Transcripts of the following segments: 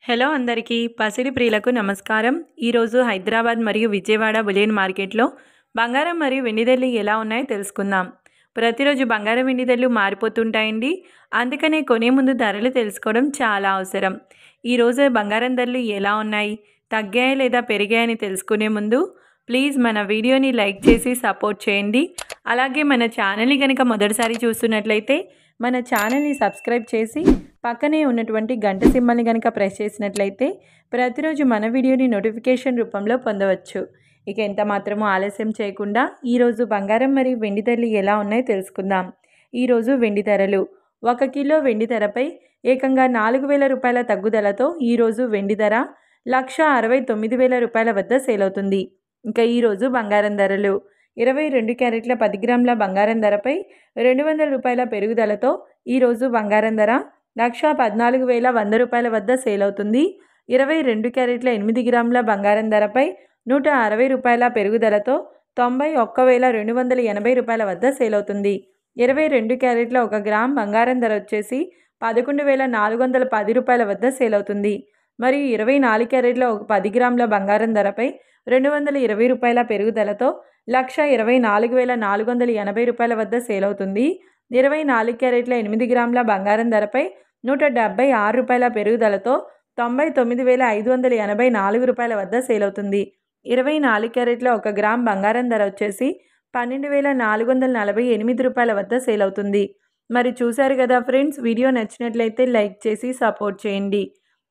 Hello అందరికీ పసిడి ప్రియులకు నమస్కారం. ఈరోజు హైదరాబాద్ మరియు విజయవాడ బులియన్ మార్కెట్లో బంగారం మరియు వెండి ధరలు ఎలా ఉన్నాయో తెలుసుకుందాం. ప్రతిరోజు బంగారం వెండి ధరలు మారిపోతుంటాయండి. అందుకనే కొనే ముందు ధరలు తెలుసుకోవడం చాలా అవసరం. ఈరోజు బంగారం ధరలు ఎలా ఉన్నాయి, తగ్గాయా లేదా పెరిగాయని తెలుసుకునే ముందు ప్లీజ్ మన వీడియోని లైక్ చేసి సపోర్ట్ చేయండి. అలాగే మన ఛానల్ని కనుక మొదటిసారి చూస్తున్నట్లయితే మన ఛానల్ని సబ్స్క్రైబ్ చేసి పక్కనే ఉన్నటువంటి గంట సింబల్ని కనుక ప్రెస్ చేసినట్లయితే ప్రతిరోజు మన వీడియోని నోటిఫికేషన్ రూపంలో పొందవచ్చు. ఇక ఎంత మాత్రమూ ఆలస్యం చేయకుండా ఈరోజు బంగారం మరియు వెండి ధరలు ఎలా ఉన్నాయో తెలుసుకుందాం. ఈరోజు వెండి ధరలు 1 కిలో వెండి ధరపై ఏకంగా 4,000 రూపాయల తగ్గుదలతో ఈరోజు వెండి ధర 1,69,000 రూపాయల వద్ద సేల్ అవుతుంది. ఇంకా ఈరోజు బంగారం ధరలు 22 క్యారెట్ల 10 గ్రాముల బంగారం ధరపై 200 రూపాయల పెరుగుదలతో ఈరోజు బంగారం ధర 1,14,100 రూపాయల వద్ద సేల్ అవుతుంది. 22 క్యారెట్ల 8 గ్రాముల బంగారం ధరపై 160 రూపాయల పెరుగుదలతో 91,280 రూపాయల వద్ద సేల్ అవుతుంది. 22 క్యారెట్ల 1 గ్రామ్ బంగారం ధర వచ్చేసి 11,410 రూపాయల వద్ద సేల్ అవుతుంది. మరియు 24 క్యారెట్ల 10 గ్రాముల బంగారం ధరపై 220 రూపాయల పెరుగుదలతో 1,24,480 రూపాయల వద్ద సేల్ అవుతుంది. 24 క్యారెట్ల 8 గ్రాముల బంగారం ధరపై 176 రూపాయల పెరుగుదలతో 99,584 రూపాయల వద్ద సేల్ అవుతుంది. 24 క్యారెట్ల 1 గ్రామ్ బంగారం ధర వచ్చేసి 12,448 రూపాయల వద్ద సేల్ అవుతుంది. మరి చూశారు కదా ఫ్రెండ్స్, వీడియో నచ్చినట్లయితే లైక్ చేసి సపోర్ట్ చేయండి.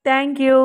Thank you.